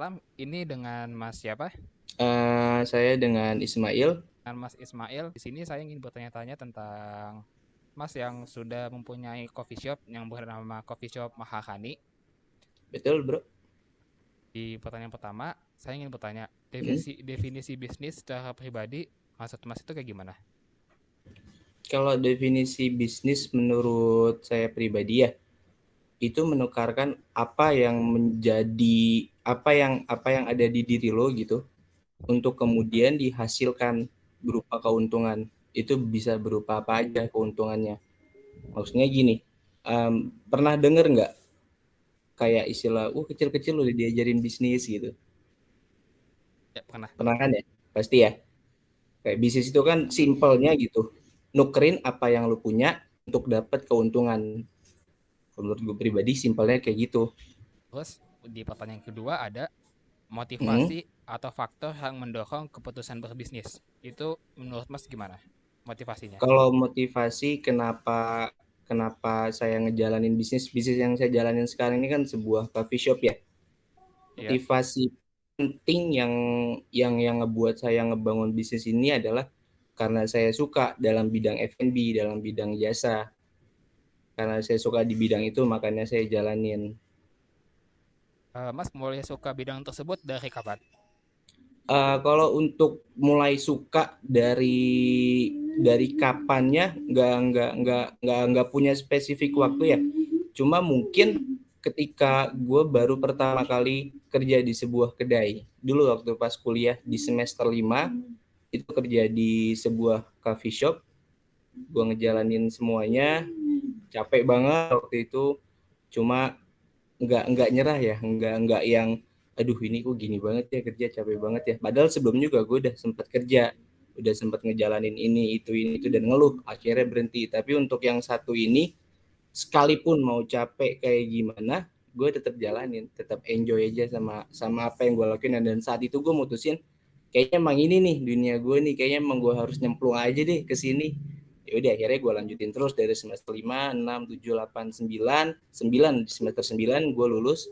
malam. Ini dengan Mas siapa? Saya dengan Ismail. Dengan Mas Ismail. Di sini saya ingin bertanya-tanya tentang Mas yang sudah mempunyai coffee shop yang bernama Coffee Shop Mahakani. Betul, bro. Di pertanyaan pertama, saya ingin bertanya, Mm. definisi bisnis secara pribadi, maksud Mas itu kayak gimana? Kalau definisi bisnis menurut saya pribadi ya, itu menukarkan apa yang menjadi apa yang ada di diri lo gitu untuk kemudian dihasilkan berupa keuntungan. Itu bisa berupa apa aja keuntungannya. Maksudnya gini, pernah denger nggak kayak istilah, kecil-kecil udah diajarin bisnis gitu. Ya, pernah. Pernah kan ya? Pasti ya. Kayak bisnis itu kan simpelnya gitu. Nukerin apa yang lu punya untuk dapat keuntungan. Menurut gue pribadi simpelnya kayak gitu. Terus di pertanyaan kedua ada Hmm. motivasi atau faktor yang mendorong keputusan berbisnis. Itu menurut Mas gimana motivasinya? Kalau motivasi kenapa kenapa saya ngejalanin bisnis yang saya jalanin sekarang ini kan sebuah coffee shop ya. Iya. Motivasi penting yang ngebuat saya ngebangun bisnis ini adalah karena saya suka dalam bidang F&B, dalam bidang jasa. Karena saya suka di bidang itu makanya saya jalanin. Mas mulai suka bidang tersebut dari kapan? Kalau untuk mulai suka dari kapannya nggak punya spesifik waktu ya. Cuma mungkin ketika gue baru pertama kali kerja di sebuah kedai. Dulu waktu pas kuliah di semester 5 itu kerja di sebuah coffee shop. Gue ngejalanin semuanya, capek banget waktu itu. Cuma nggak nyerah ya, nggak yang aduh ini kok gini banget ya kerja, capek banget ya, padahal sebelum juga gue udah sempat kerja, udah sempat ngejalanin ini itu dan ngeluh akhirnya berhenti. Tapi untuk yang satu ini, sekalipun mau capek kayak gimana, gue tetap jalanin, tetap enjoy aja sama sama apa yang gue lakuin. Dan saat itu gue mutusin kayaknya emang ini nih dunia gue nih, kayaknya emang gue harus nyemplung aja deh ke sini. Ya udah akhirnya gue lanjutin terus dari semester 5, 6, 7, 8, 9, 9 di semester 9 gue lulus,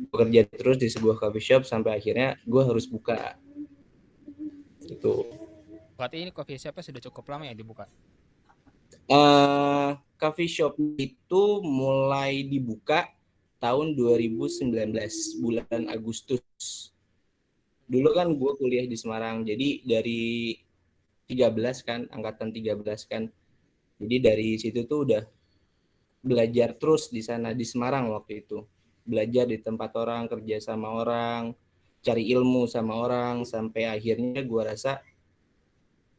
bekerja terus di sebuah coffee shop sampai akhirnya gue harus buka itu. Berarti ini coffee shopnya sudah cukup lama ya dibuka? Coffee shop itu mulai dibuka tahun 2019 bulan Agustus. Dulu kan gue kuliah di Semarang, jadi dari 13 kan, angkatan 13 kan. Jadi dari situ tuh udah belajar terus di sana di Semarang waktu itu. Belajar di tempat orang, kerja sama orang, cari ilmu sama orang sampai akhirnya gue rasa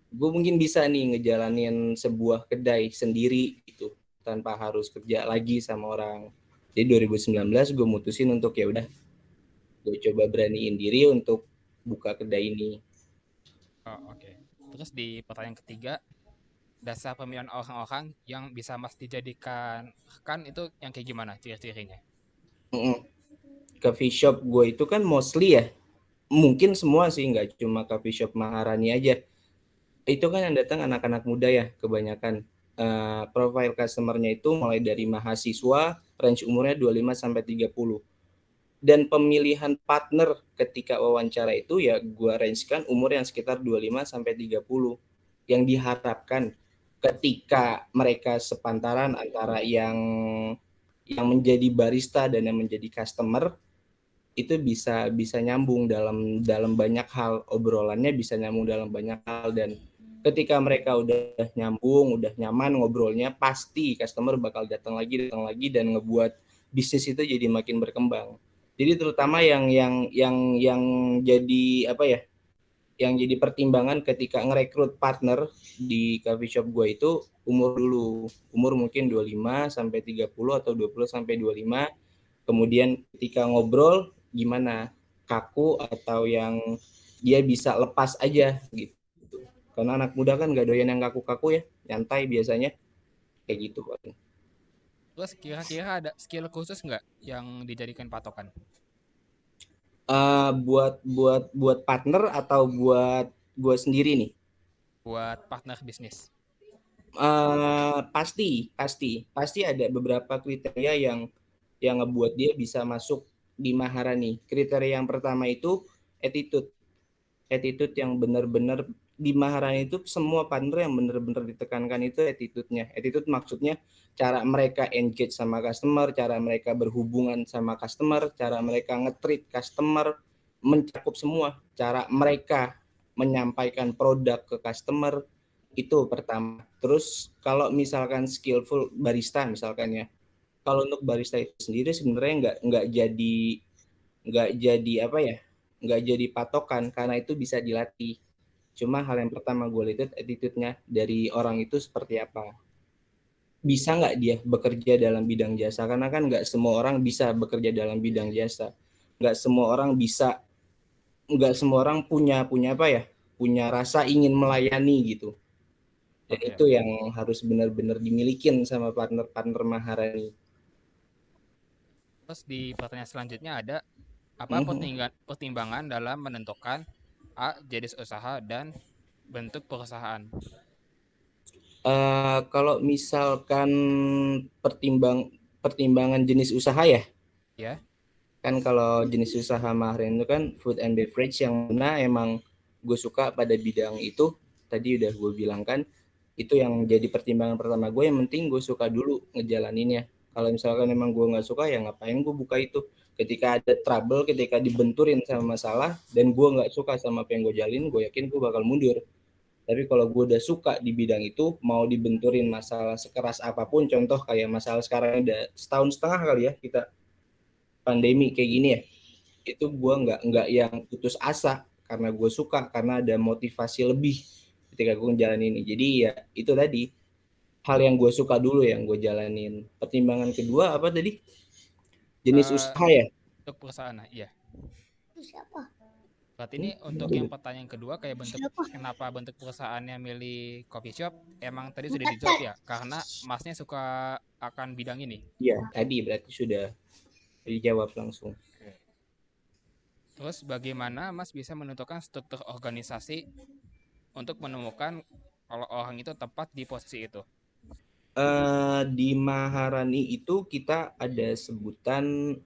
gue mungkin bisa nih ngejalanin sebuah kedai sendiri gitu tanpa harus kerja lagi sama orang. Jadi 2019 gue mutusin untuk ya udah gue coba beraniin diri untuk buka kedai ini. Oh, oke. Terus di pertanyaan ketiga, dasar pemilihan orang-orang yang bisa Mas dijadikan kan itu yang kayak gimana ciri-cirinya? Coffee shop gue itu kan mostly ya, mungkin semua sih, nggak cuma coffee shop Maharani aja. Itu kan yang datang anak-anak muda ya kebanyakan. Profile customer-nya itu mulai dari mahasiswa, range umurnya 25 sampai 30. Dan pemilihan partner ketika wawancara itu ya gue range-kan umur yang sekitar 25 sampai 30. Yang diharapkan ketika mereka sepantaran antara yang menjadi barista dan yang menjadi customer itu bisa bisa nyambung dalam dalam banyak hal, obrolannya bisa nyambung dalam banyak hal. Dan ketika mereka udah nyambung, udah nyaman ngobrolnya, pasti customer bakal datang lagi dan ngebuat bisnis itu jadi makin berkembang. Jadi terutama yang jadi apa ya, yang jadi pertimbangan ketika ngerekrut partner di coffee shop gue itu umur dulu. Umur mungkin 25 sampai 30 atau 20 sampai 25. Kemudian ketika ngobrol gimana, kaku atau yang dia bisa lepas aja gitu. Karena anak muda kan gak doyan yang kaku-kaku ya, nyantai biasanya kayak gitu. Terus kira-kira ada skill khusus nggak yang dijadikan patokan Buat partner atau buat gue sendiri nih? buat partner bisnis? Pasti ada beberapa kriteria yang ngebuat dia bisa masuk di Maharani. Kriteria yang pertama itu attitude. Attitude yang benar-benar di Maharani itu semua partner yang benar-benar ditekankan itu attitude-nya. Attitude maksudnya cara mereka engage sama customer, cara mereka berhubungan sama customer, cara mereka nge-treat customer, mencakup semua. Cara mereka menyampaikan produk ke customer, itu pertama. Terus kalau misalkan skillful barista misalkan ya, kalau untuk barista itu sendiri sebenarnya nggak jadi apa ya, nggak jadi patokan karena itu bisa dilatih. Cuma hal yang pertama gue lihat attitude-nya dari orang itu seperti apa. Bisa nggak dia bekerja dalam bidang jasa? Karena kan nggak semua orang bisa bekerja dalam bidang jasa. Nggak semua orang bisa, nggak semua orang punya punya apa ya, punya rasa ingin melayani gitu. Dan Oke, itu oke. yang harus benar-benar dimilikin sama partner-partner Maharani. Terus di pertanyaan selanjutnya ada apa Mhm. pertimbangan dalam menentukan A. Jenis usaha dan bentuk perusahaan? Kalau misalkan pertimbangan jenis usaha ya, Ya, kan kalau jenis usaha Mahren itu kan food and beverage yang mana emang gue suka pada bidang itu, tadi udah gue bilang kan, itu yang jadi pertimbangan pertama gue, yang penting gue suka dulu ngejalaninnya. Kalau misalkan emang gue nggak suka ya ngapain gue buka itu. Ketika ada trouble, ketika dibenturin sama masalah dan gue nggak suka sama apa yang gue jalin, gue yakin gue bakal mundur. Tapi kalau gue udah suka di bidang itu, mau dibenturin masalah sekeras apapun, contoh kayak masalah sekarang udah setahun setengah kali ya kita pandemi kayak gini ya, itu gue nggak yang putus asa karena gue suka, karena ada motivasi lebih ketika gue ngejalanin ini. Jadi ya itu tadi, hal yang gue suka dulu yang gue jalanin. Pertimbangan kedua apa tadi? Jenis eh, usaha ya. untuk perusahaan. Nah, iya. Siapa? Berarti ini untuk yang pertanyaan kedua kayak bentuk Siapa? kenapa bentuk perusahaannya milih coffee shop emang tadi sudah dijawab Bukan. ya karena masnya suka akan bidang ini. Iya tadi berarti sudah dijawab langsung. Oke. Terus bagaimana Mas bisa menentukan struktur organisasi untuk menemukan kalau orang itu tepat di posisi itu? Di Maharani itu kita ada sebutan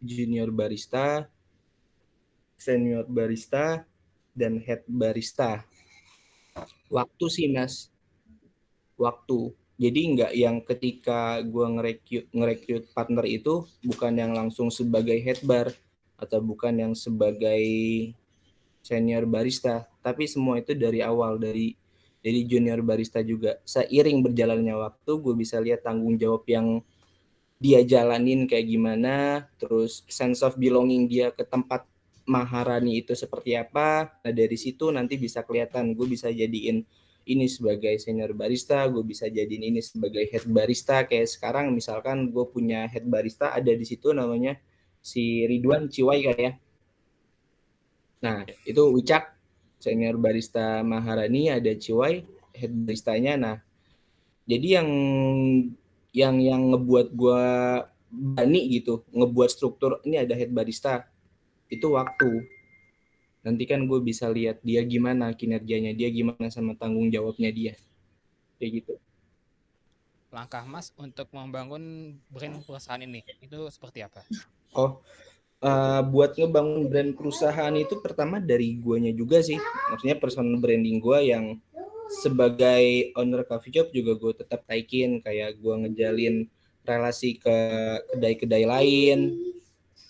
junior barista, senior barista, dan head barista. Waktu sih mas, waktu. Jadi nggak yang ketika gue ngerekrut partner itu bukan yang langsung sebagai head bar atau bukan yang sebagai senior barista, tapi semua itu dari awal, dari junior barista juga. Seiring berjalannya waktu, gue bisa lihat tanggung jawab yang dia jalanin kayak gimana, terus sense of belonging dia ke tempat Maharani itu seperti apa. Nah dari situ nanti bisa kelihatan, gue bisa jadiin ini sebagai senior barista, gue bisa jadiin ini sebagai head barista. Kayak sekarang misalkan gue punya head barista ada di situ namanya si Ridwan Ciwai kan ya. Nah itu Wicak, senior barista Maharani, ada Ciwai head baristanya. Nah jadi yang ngebuat gue berani gitu, ngebuat struktur ini ada head barista, itu waktu. Nanti kan gue bisa lihat dia gimana kinerjanya, dia gimana sama tanggung jawabnya dia, kayak gitu. Langkah Mas untuk membangun brand perusahaan ini itu seperti apa? Oh, buat ngebangun brand perusahaan itu pertama dari guanya juga sih, maksudnya personal branding gue yang sebagai owner coffee shop juga gue tetap taikin, kayak gue ngejalin relasi ke kedai-kedai lain.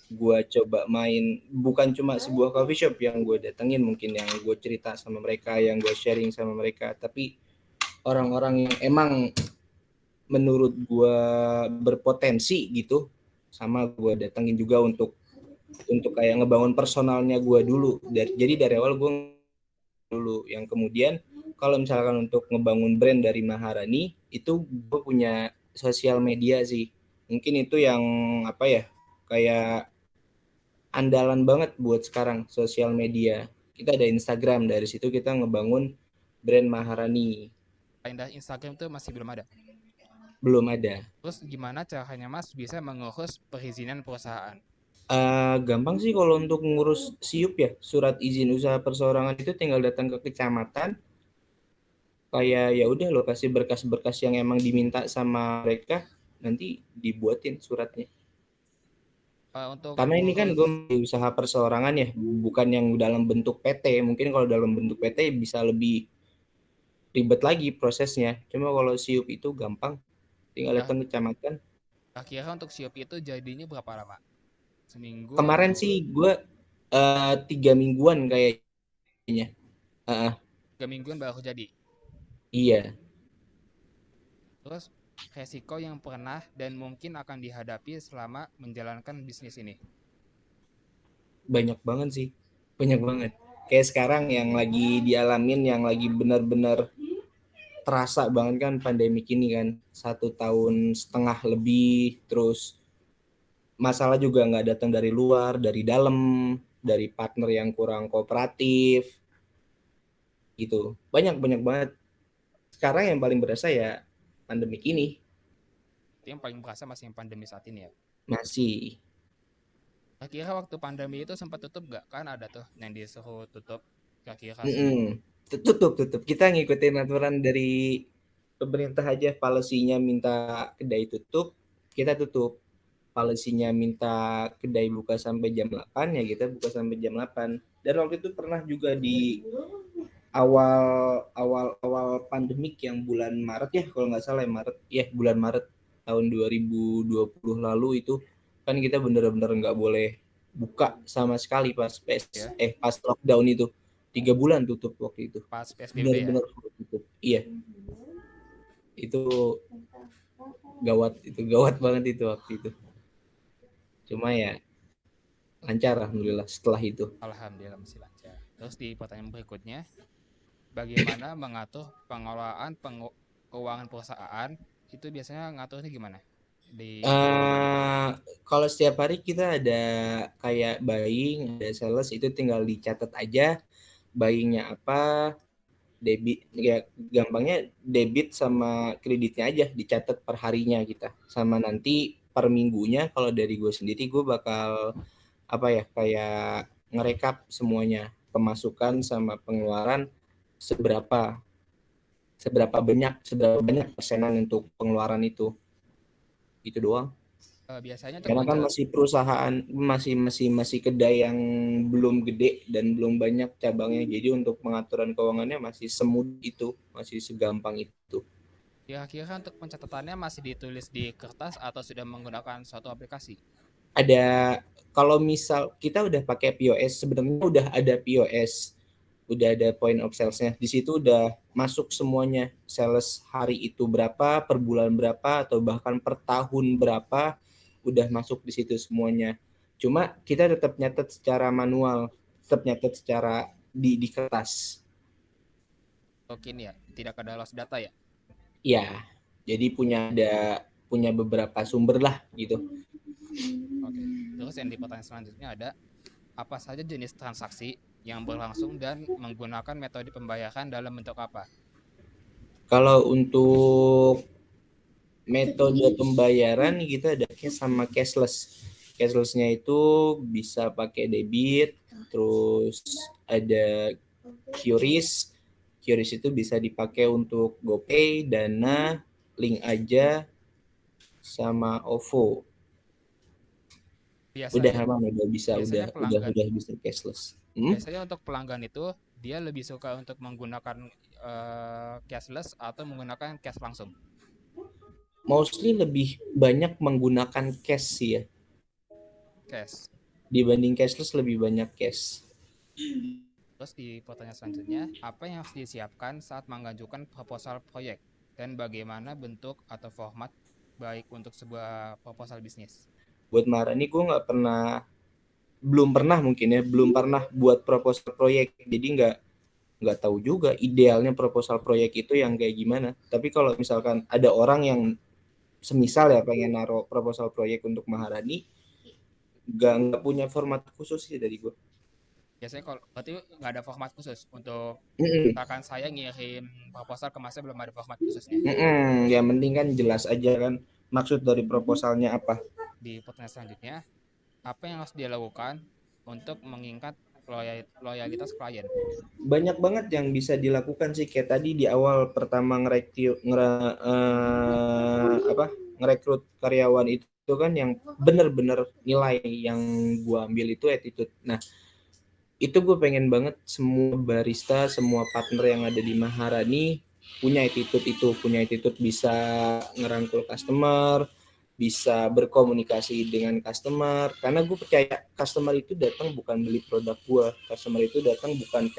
Gue coba main bukan cuma sebuah coffee shop yang gue datengin, mungkin yang gue cerita sama mereka, yang gue sharing sama mereka, tapi orang-orang yang emang menurut gue berpotensi gitu, sama gue datengin juga untuk kayak ngebangun personalnya gue dulu. Jadi dari awal gue dulu, yang kemudian kalau misalkan untuk ngebangun brand dari Maharani itu gue punya sosial media sih, mungkin itu yang apa ya, kayak andalan banget buat sekarang, sosial media. Kita ada Instagram, dari situ kita ngebangun brand Maharani. Lain dari Instagram itu masih belum ada. Belum ada. Terus gimana caranya Mas bisa mengurus perizinan perusahaan? Gampang sih kalau untuk ngurus SIUP ya, surat izin usaha perseorangan, itu tinggal datang ke kecamatan, kayak ya udah lokasi berkas-berkas yang emang diminta sama mereka, nanti dibuatin suratnya. Untuk Karena ini kan gue ngurus usaha perseorangan ya, bukan yang dalam bentuk PT. Mungkin kalau dalam bentuk PT bisa lebih ribet lagi prosesnya. Cuma kalau siup itu gampang, tinggal ya, datang ke kecamatan. kira-kira untuk siup itu jadinya berapa lama? Seminggu Kemarin atau sih gue 3 mingguan kayaknya. Uh, 3 mingguan baru jadi? iya, Terus resiko yang pernah dan mungkin akan dihadapi selama menjalankan bisnis ini? banyak banget sih. Banyak banget. Kayak sekarang yang lagi dialamin, yang lagi benar-benar terasa banget kan pandemi ini kan. 1 tahun setengah lebih, terus masalah juga nggak datang dari luar, dari dalam, dari partner yang kurang kooperatif, gitu. Banyak banget. Sekarang yang paling berasa ya pandemi ini Itu yang paling berasa masih yang pandemi saat ini ya. masih. Kira-kira waktu pandemi itu sempat tutup gak? Kan ada tuh yang disuruh tutup kira-kira seminggu. Mm-mm. Tutup. Kita ngikutin aturan dari pemerintah aja. Policy-nya minta kedai tutup, kita tutup. Policy-nya minta kedai buka sampai jam 8, ya kita buka sampai jam 8. Dan waktu itu pernah juga di awal awal awal pandemik yang bulan Maret ya, kalau nggak salah ya Maret. Ya, bulan Maret tahun 2020 lalu itu kan kita bener-bener nggak boleh buka sama sekali Ya, pas lockdown itu. 3 bulan tutup waktu itu. pas PSBB ya. Benar-benar tutup. Iya, itu gawat banget itu waktu itu. Cuma ya lancar alhamdulillah setelah itu. Alhamdulillah masih lancar. Terus di pertanyaan berikutnya, bagaimana mengatur pengelolaan keuangan perusahaan? Itu biasanya ngaturnya gimana di keuangan itu? eh Kalau setiap hari kita ada kayak buying, ada sales, itu tinggal dicatat aja buyingnya apa, debit ya, gampangnya debit sama kreditnya aja dicatat per harinya kita. Sama nanti per minggunya kalau dari gue sendiri gue bakal apa ya, kayak ngerekap semuanya, pemasukan sama pengeluaran, seberapa seberapa banyak persenan untuk pengeluaran itu doang. Biasanya untuk Karena kan masih perusahaan, masih kedai yang belum gede dan belum banyak cabangnya, jadi untuk pengaturan keuangannya masih semudah itu, masih segampang itu. kira-kira untuk pencatatannya masih ditulis di kertas atau sudah menggunakan suatu aplikasi? Ada, kalau misal kita udah pakai POS, sebenarnya udah ada POS, udah ada point of sales-nya. Di situ udah masuk semuanya. Sales hari itu berapa, per bulan berapa, atau bahkan per tahun berapa, udah masuk di situ semuanya. Cuma kita tetap nyatet secara manual, tetap nyatet secara di kertas. Mungkin ya, tidak ada loss data ya. Ya, jadi punya beberapa sumber lah gitu. Oke. Terus yang di pertanyaan selanjutnya ada, apa saja jenis transaksi yang berlangsung dan menggunakan metode pembayaran dalam bentuk apa? Kalau untuk metode pembayaran kita ada cash sama cashless. Cashlessnya itu bisa pakai debit, terus ada QRIS. QRIS itu bisa dipakai untuk GoPay, Dana, Link Aja, sama OVO. Udah Biasanya aman, udah bisa, biasanya pelanggan udah bisa cashless. biasanya untuk pelanggan itu dia lebih suka untuk menggunakan cashless atau menggunakan cash langsung. Mostly lebih banyak menggunakan cash sih ya. Cash. Dibanding cashless lebih banyak cash. Terus di pertanyaan selanjutnya, apa yang harus disiapkan saat mengajukan proposal proyek dan bagaimana bentuk atau format baik untuk sebuah proposal bisnis? Buat Maharani gue belum pernah mungkin ya, belum pernah buat proposal proyek, jadi nggak tahu juga idealnya proposal proyek itu yang kayak gimana. Tapi kalau misalkan ada orang yang semisal ya pengen naruh proposal proyek untuk Maharani, nggak punya format khusus sih dari gue. Biasanya kalau berarti nggak ada format khusus untuk Mm-mm. misalkan saya ngirim proposal ke masnya belum ada format khususnya. Yang penting kan jelas aja kan maksud dari proposalnya apa. Di pertanyaan selanjutnya, apa yang harus dilakukan untuk mengingat loyalitas klien? Banyak banget yang bisa dilakukan sih, kayak tadi di awal pertama apa ngerekrut karyawan itu kan yang bener-bener nilai yang gue ambil itu attitude. Nah, itu gue pengen banget semua barista, semua partner yang ada di Maharani punya attitude bisa ngerangkul customer, bisa berkomunikasi dengan customer. Karena gue percaya customer itu datang bukan beli produk gue, customer itu datang bukan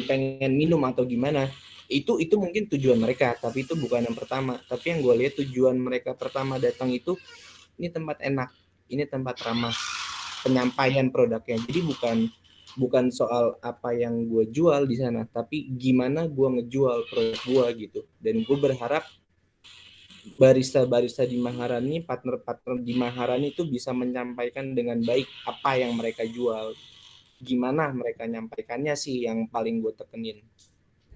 pengen minum atau gimana. Itu mungkin tujuan mereka, tapi itu bukan yang pertama. Tapi yang gue lihat tujuan mereka pertama datang itu, ini tempat enak, ini tempat ramah, penyampaian produknya. Jadi bukan soal apa yang gue jual di sana, tapi gimana gue ngejual produk gue gitu. Dan gue berharap barista-barista di Maharani, partner-partner di Maharani itu bisa menyampaikan dengan baik apa yang mereka jual. Gimana mereka nyampaikannya sih yang paling gue tekenin.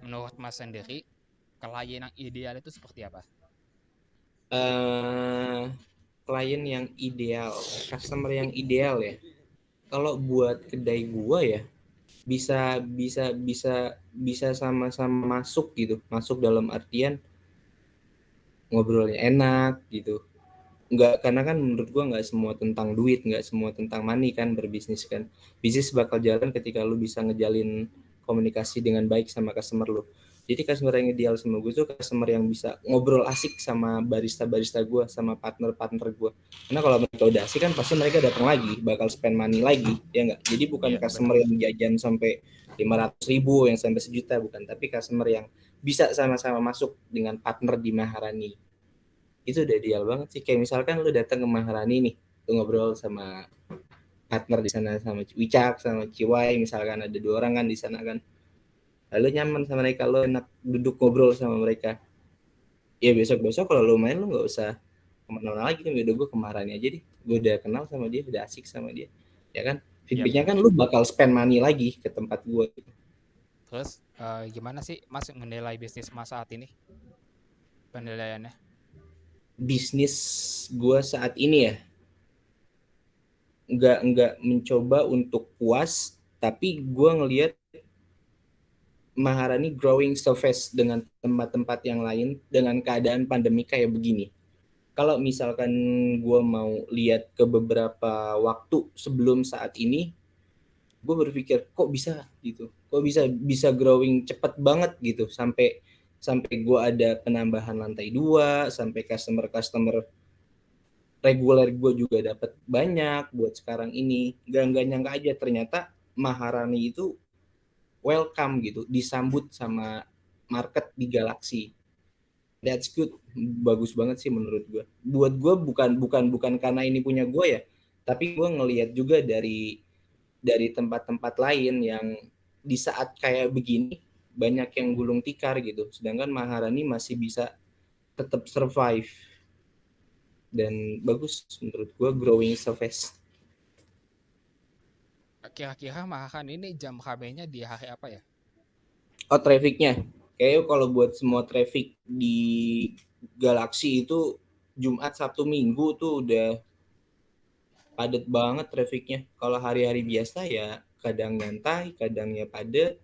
Menurut Mas sendiri, klien yang ideal itu seperti apa? eh Klien yang ideal, customer yang ideal ya. Kalau buat kedai gua ya, bisa bisa bisa bisa sama-sama masuk gitu, masuk dalam artian ngobrolnya enak gitu. Nggak, karena kan menurut gua nggak semua tentang duit, nggak semua tentang money kan berbisnis kan. Bisnis bakal jalan ketika lu bisa ngejalin komunikasi dengan baik sama customer lu. Jadi customer yang ideal sama gue tuh customer yang bisa ngobrol asik sama barista-barista gue, sama partner-partner gue. Karena kalau mereka udah asik kan pasti mereka datang lagi, bakal spend money lagi, ya nggak? Jadi bukan Iya, customer benar. yang jajan sampai 500.000, yang sampai sejuta, bukan. Tapi customer yang bisa sama-sama masuk dengan partner di Maharani. Itu udah ideal banget sih. Kayak misalkan lu datang ke Maharani nih, lu ngobrol sama partner di sana, sama Wicak, sama Ciwai, misalkan ada 2 orang kan di sana kan. Lalu nyaman sama mereka, lu enak duduk ngobrol sama mereka. Ya besok-besok kalau lu main, lu nggak usah kemana-mana lagi, nih udah gue ke Maharani aja deh. Gue udah kenal sama dia, udah asik sama dia. Ya kan? Iya, Feedbacknya benar. kan lu bakal spend money lagi ke tempat gue. Terus gimana sih Mas menilai bisnis Mas saat ini? Penilaiannya? Bisnis gue saat ini ya, nggak mencoba untuk puas, tapi gue ngelihat Maharani growing so fast dengan tempat-tempat yang lain dengan keadaan pandemi kayak begini. Kalau misalkan gue mau lihat ke beberapa waktu sebelum saat ini, gue berpikir kok bisa gitu, kok bisa growing cepet banget gitu, sampai sampai gue ada penambahan lantai 2, sampai customer reguler gue juga dapat banyak buat sekarang ini. Gak nyangka aja ternyata Maharani itu welcome gitu, disambut sama market di Galaxy. That's good, bagus banget sih menurut gue. Buat gue bukan karena ini punya gue ya, tapi gue ngelihat juga dari tempat-tempat lain yang di saat kayak begini banyak yang gulung tikar gitu, sedangkan Maharani masih bisa tetap survive, dan bagus menurut gue growing so fast. Kira-kira Mahakan ini jam KB-nya di hari apa ya? Oh, trafficnya kayak kalau buat semua traffic di Galaxy itu Jumat, Sabtu, Minggu tuh udah padat banget trafficnya. Kalau hari-hari biasa ya kadang nyantai, kadangnya padat.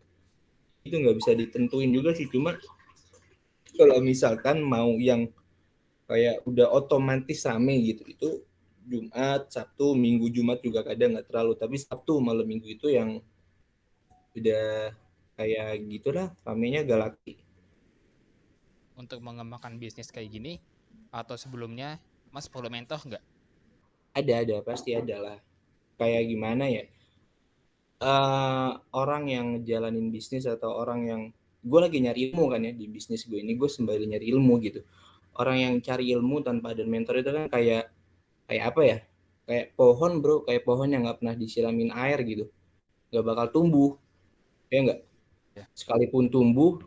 Itu nggak bisa ditentuin juga sih. Cuma kalau misalkan mau yang kayak udah otomatis rame gitu, itu Jumat, Sabtu, Minggu. Jumat juga kadang nggak terlalu, tapi Sabtu malam Minggu itu yang udah kayak gitulah ramenya Galaxy. Untuk mengembangkan bisnis kayak gini atau sebelumnya Mas perlu mentor nggak? Ada pasti ada lah. Kayak gimana ya? Orang yang jalanin bisnis atau orang yang, gue lagi nyari ilmu kan ya di bisnis gue ini, gue sembari nyari ilmu gitu. Orang yang cari ilmu tanpa ada mentor itu kan kayak kayak apa ya? Kayak pohon bro, kayak pohon yang nggak pernah disiramin air gitu, nggak bakal tumbuh, ya nggak. Ya. Sekalipun tumbuh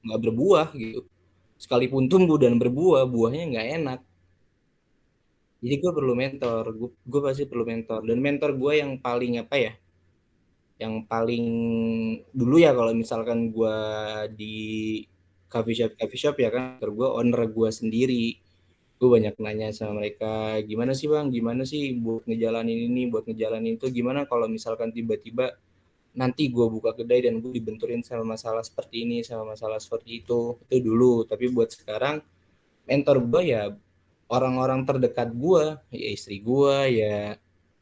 nggak berbuah gitu. Sekalipun tumbuh dan berbuah, buahnya nggak enak. Jadi gue perlu mentor, gue pasti perlu mentor. Dan mentor gue yang paling apa ya, yang paling dulu ya, kalau misalkan gue di coffee shop ya kan, gue owner gue sendiri, gue banyak nanya sama mereka, gimana sih bang, gimana sih buat ngejalanin ini, buat ngejalanin itu, gimana kalau misalkan tiba-tiba nanti gue buka kedai dan gue dibenturin sama masalah seperti ini, sama masalah seperti itu dulu. Tapi buat sekarang mentor gue ya orang-orang terdekat gue, ya istri gue, ya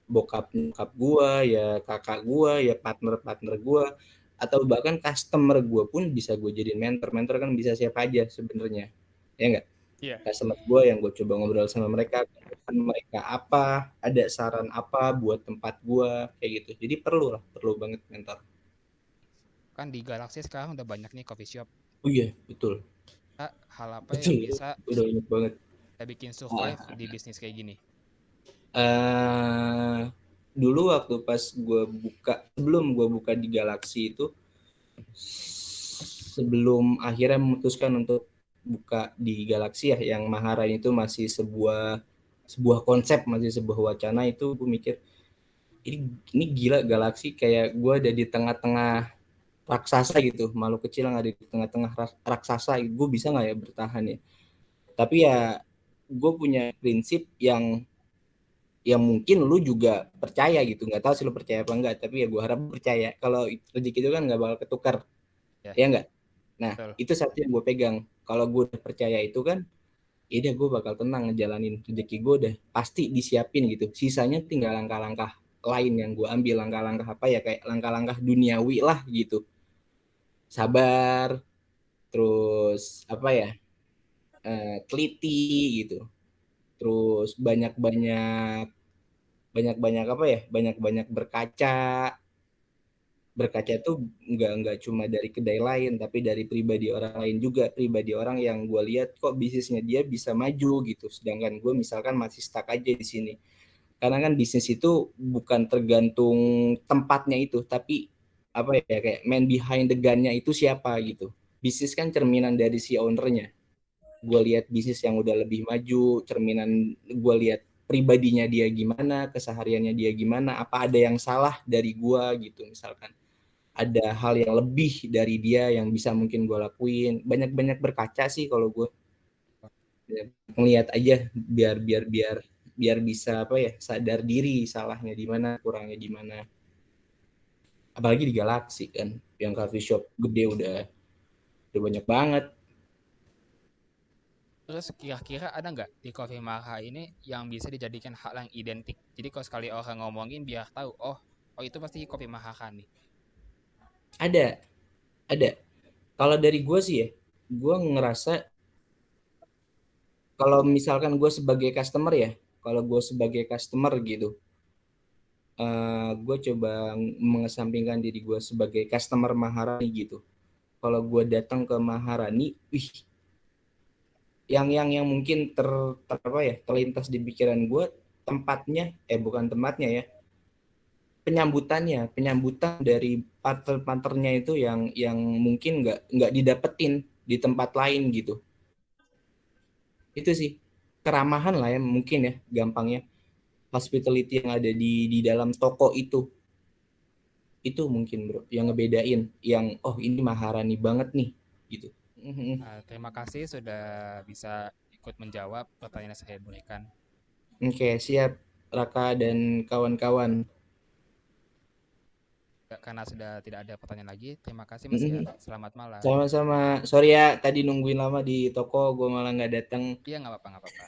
bokap nyokap gue, ya kakak gue, ya partner-partner gue, atau bahkan customer gue pun bisa gue jadiin mentor. Mentor kan bisa siapa aja sebenarnya, ya enggak? Iya. Customer gue yang gue coba ngobrol sama mereka, kebutuhan mereka apa, ada saran apa buat tempat gue, kayak gitu. Jadi perlu banget mentor. Kan di Galaxy sekarang udah banyak nih coffee shop. Oh iya, betul. Hal apa Betul, yang itu bisa udah banyak banget. bikin survive Ah, di bisnis kayak gini? eh dulu waktu pas sebelum gue buka di Galaxy itu, sebelum akhirnya memutuskan untuk buka di Galaxy ya, yang Maharani itu masih sebuah sebuah konsep, masih sebuah wacana, itu gue mikir ini gila, Galaxy kayak gue ada di tengah-tengah raksasa gitu, makhluk kecil yang ada di tengah-tengah raksasa, gue bisa nggak ya bertahan ya? Tapi ya gue punya prinsip yang mungkin lu juga percaya gitu, nggak tahu sih lu percaya apa enggak, tapi ya gue harap percaya kalau rezeki itu kan nggak bakal ketukar, Ya, ya enggak. Nah betul. itu satu yang gue pegang, kalau gue udah percaya itu kan, ya udah gue bakal tenang ngejalanin, rezeki gue udah pasti disiapin gitu, sisanya tinggal langkah-langkah lain yang gue ambil, langkah-langkah apa ya, kayak langkah-langkah duniawi lah gitu, sabar, terus apa ya, teliti gitu, terus banyak-banyak banyak-banyak apa ya, banyak-banyak berkaca. Berkaca tuh nggak cuma dari kedai lain, tapi dari pribadi orang lain juga, pribadi orang yang gue lihat kok bisnisnya dia bisa maju gitu, sedangkan gue misalkan masih stuck aja di sini. Karena kan bisnis itu bukan tergantung tempatnya itu, tapi apa ya, kayak man behind the gun-nya itu siapa gitu. Bisnis kan cerminan dari si ownernya. Gue lihat bisnis yang udah lebih maju, cerminan gue lihat pribadinya dia gimana, kesehariannya dia gimana, apa ada yang salah dari gue gitu, misalkan ada hal yang lebih dari dia yang bisa mungkin gue lakuin, banyak-banyak berkaca sih kalau gue ngelihat aja, biar biar biar biar bisa apa ya, sadar diri salahnya di mana, kurangnya di mana. Apalagi di Galaxy kan, yang coffee shop gede udah banyak banget. Terus kira-kira ada nggak di Coffee Maha ini yang bisa dijadikan hal yang identik? Jadi kalau sekali orang ngomongin biar tahu, oh itu pasti Coffee Maha kan nih. Ada ada kalau dari gue sih ya, gue ngerasa kalau misalkan gue sebagai customer ya, kalau gue sebagai customer gitu, gue coba mengesampingkan diri gue sebagai customer Maharani gitu. Kalau gue datang ke Maharani, wih, yang mungkin apa ya, terlintas di pikiran gue, tempatnya, bukan tempatnya ya, penyambutan dari partner-partnernya itu yang mungkin nggak didapetin di tempat lain gitu. Itu sih keramahan lah ya, mungkin ya gampangnya, hospitality yang ada di dalam toko itu mungkin bro yang ngebedain, yang oh ini Maharani banget nih gitu. Terima kasih sudah bisa ikut menjawab pertanyaan yang saya berikan. Oke, siap Raka dan kawan-kawan. Ya, karena sudah tidak ada pertanyaan lagi, terima kasih Mas ya. Selamat malam. Sama-sama. Sorry ya tadi nungguin lama di toko, gue malah nggak datang. Iya, nggak apa-apa, nggak apa-apa.